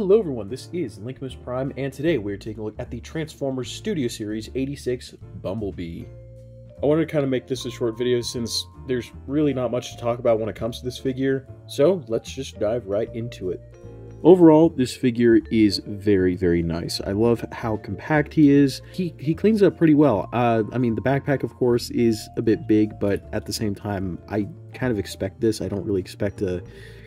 Hello everyone, this is Lincoln Prime, and today we're taking a look at the Transformers Studio Series 86 Bumblebee. I wanted to kind of make this a short video since there's really not much to talk about when it comes to this figure, so let's just dive right into it. Overall, this figure is very, very nice. I love how compact he is. He cleans up pretty well. I mean, the backpack, of course, is a bit big, but at the same time, I kind of expect this. I don't really expect a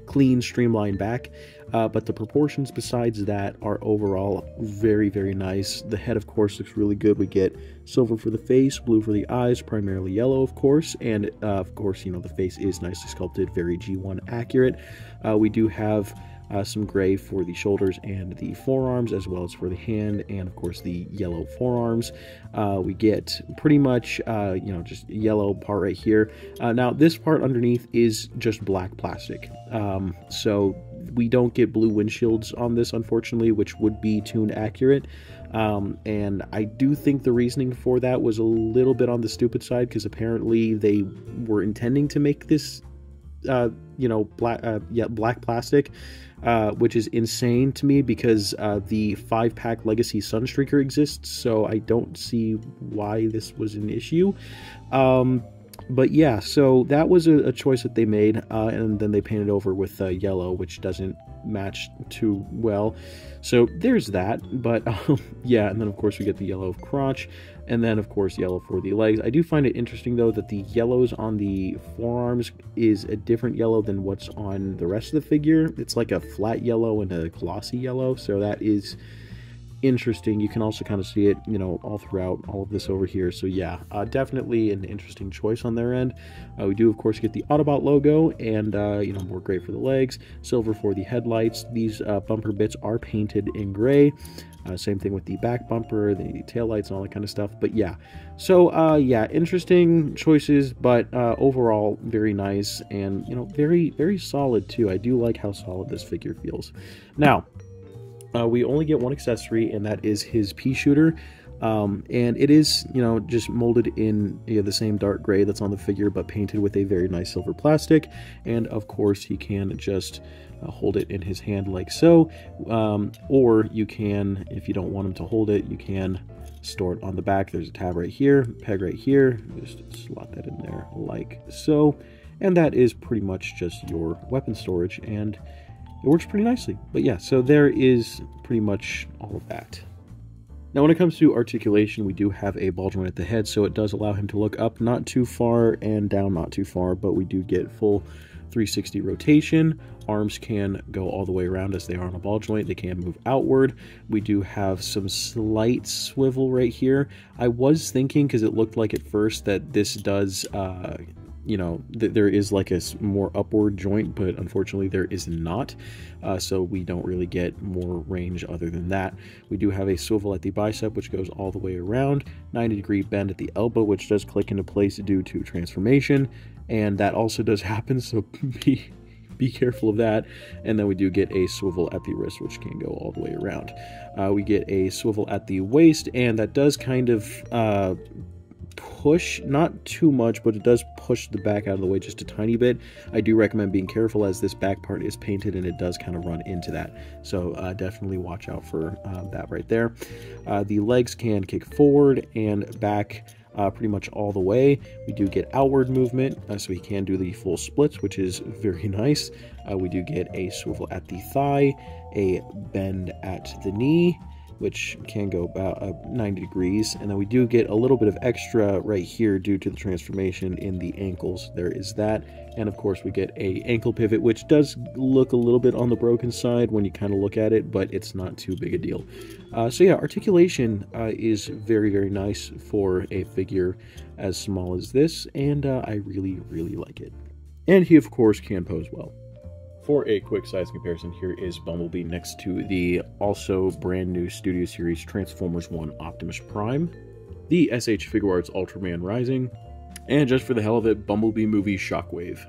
clean, streamlined back, but the proportions besides that are overall very, very nice. The head, of course, looks really good. We get silver for the face, blue for the eyes, primarily yellow, of course, and of course, you know, the face is nicely sculpted, very G1 accurate. We do have some gray for the shoulders and the forearms, as well as for the hand and of course the yellow forearms. We get pretty much you know, just yellow part right here. Now this part underneath is just black plastic, so we don't get blue windshields on this, unfortunately, which would be tune accurate. And I do think the reasoning for that was a little bit on the stupid side, because apparently they were intending to make this you know, black plastic, which is insane to me, because the 5-pack Legacy Sunstreaker exists, so I don't see why this was an issue. But yeah, so that was a choice that they made, and then they painted over with yellow, which doesn't match too well. So there's that, but yeah, and then of course we get the yellow crotch, and then of course yellow for the legs. I do find it interesting though that the yellows on the forearms is a different yellow than what's on the rest of the figure. It's like a flat yellow and a glossy yellow, so that is interesting. You can also kind of see it, you know, all throughout all of this over here. So yeah, definitely an interesting choice on their end. We do of course get the Autobot logo, and you know, more gray for the legs, silver for the headlights. These bumper bits are painted in gray. Same thing with the back bumper, the tail lights, and all that kind of stuff. But yeah, so yeah, interesting choices, but overall very nice, and you know, very, very solid too. I do like how solid this figure feels. Now, we only get one accessory, and that is his pea shooter, and it is, you know, just molded in the same dark gray that's on the figure, but painted with a very nice silver plastic. And of course he can just hold it in his hand like so, or you can, if you don't want him to hold it, you can store it on the back. There's a tab right here, peg right here, just slot that in there like so, and that is pretty much just your weapon storage, and it works pretty nicely. But yeah, so there is pretty much all of that. Now when it comes to articulation, we do have a ball joint at the head, so it does allow him to look up not too far and down not too far, but we do get full 360 rotation. Arms can go all the way around as they are on a ball joint. They can move outward. We do have some slight swivel right here. I was thinking, because it looked like at first that this does you know, there is like a more upward joint, but unfortunately there is not, so we don't really get more range other than that. We do have a swivel at the bicep, which goes all the way around, 90-degree bend at the elbow, which does click into place due to transformation, and that also does happen, so be careful of that. And then we do get a swivel at the wrist, which can go all the way around. We get a swivel at the waist, and that does kind of push, not too much, but it does push the back out of the way just a tiny bit. I do recommend being careful, as this back part is painted and it does kind of run into that, so definitely watch out for that right there. The legs can kick forward and back pretty much all the way. We do get outward movement, so he can do the full splits, which is very nice. We do get a swivel at the thigh, a bend at the knee, which can go about 90 degrees, and then we do get a little bit of extra right here due to the transformation in the ankles. There is that, and of course we get a ankle pivot, which does look a little bit on the broken side when you kind of look at it, but it's not too big a deal. So yeah, articulation is very, very nice for a figure as small as this, and I really, really like it. And he of course can pose well. For a quick size comparison, here is Bumblebee next to the also brand new Studio Series Transformers 1 Optimus Prime, the SH Figuarts Ultraman Rising, and just for the hell of it, Bumblebee movie Shockwave.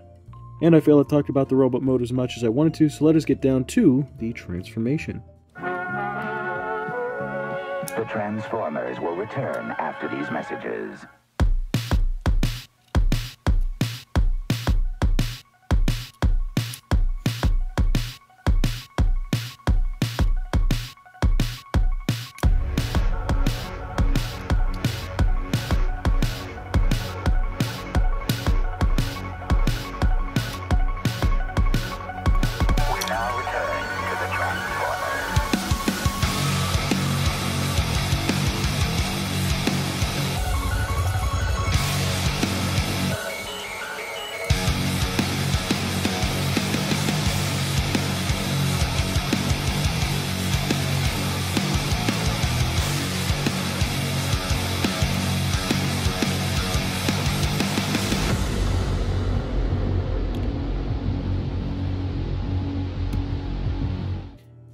And I feel I've talked about the robot mode as much as I wanted to, so let us get down to the transformation. The Transformers will return after these messages.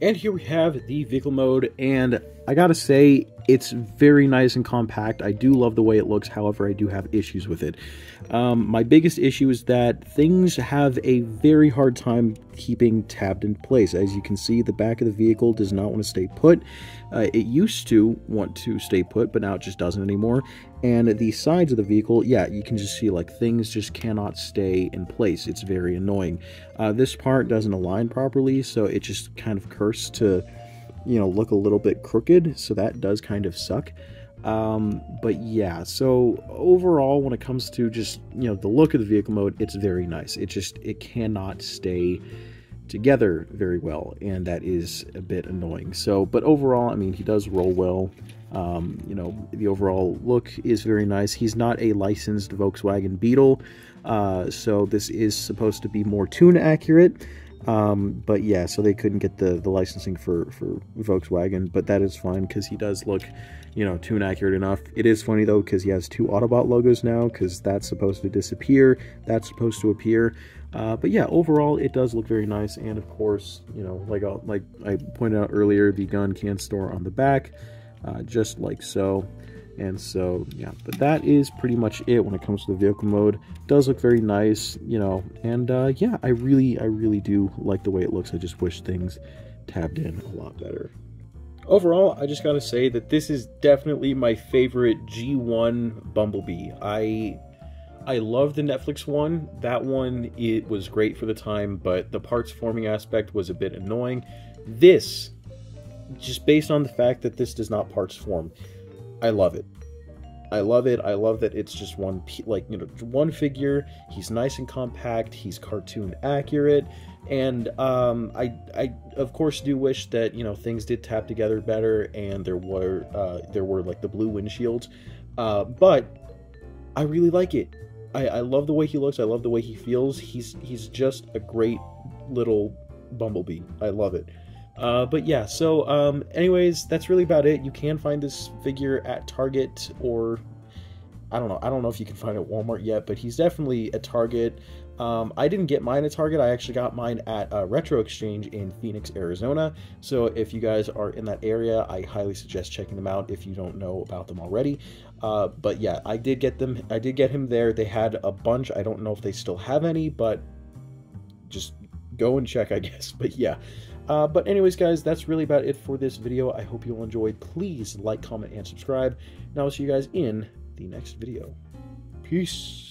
And here we have the vehicle mode, and I gotta say, it's very nice and compact. I do love the way it looks, however, I do have issues with it. My biggest issue is that things have a very hard time keeping tabbed in place. As you can see, the back of the vehicle does not want to stay put. It used to want to stay put, but now it just doesn't anymore. And the sides of the vehicle, yeah, you can just see like things just cannot stay in place. It's very annoying. This part doesn't align properly, so it just kind of cursed to, you know, look a little bit crooked, so that does kind of suck. But yeah, so overall, when it comes to just, you know, the look of the vehicle mode, it's very nice. It cannot stay together very well, and that is a bit annoying. So, but overall, I mean, he does roll well. You know, the overall look is very nice. He's not a licensed Volkswagen Beetle, so this is supposed to be more tune accurate. But yeah, so they couldn't get the licensing for Volkswagen, but that is fine because he does look, you know, tune accurate enough. It is funny though because he has two Autobot logos now, because that's supposed to disappear, that's supposed to appear. But yeah, overall it does look very nice, and of course, you know, like I pointed out earlier, the gun can store on the back, just like so. And so, yeah, but that is pretty much it when it comes to the vehicle mode. It does look very nice, you know, and yeah, I really do like the way it looks. I just wish things tabbed in a lot better. Overall, I just gotta say that this is definitely my favorite G1 Bumblebee. I love the Netflix one. That one, it was great for the time, but the parts forming aspect was a bit annoying. This, just based on the fact that this does not parts form, I love it. I love it. I love that it's just one, like, you know, one figure. He's nice and compact. He's cartoon accurate. And I of course do wish that, you know, things did tap together better and there were like the blue windshields. But I really like it. I love the way he looks. I love the way he feels. He's just a great little Bumblebee. I love it. But yeah, so anyways, that's really about it. You can find this figure at Target, or I don't know if you can find it at Walmart yet, but he's definitely at Target. I didn't get mine at Target. I actually got mine at Retro Exchange in Phoenix, Arizona. So if you guys are in that area, I highly suggest checking them out if you don't know about them already. But yeah, I did get them. I did get him there. They had a bunch. I don't know if they still have any, but just go and check, I guess. But yeah. But anyways, guys, that's really about it for this video. I hope you all enjoyed. Please like, comment, and subscribe. And I'll see you guys in the next video. Peace.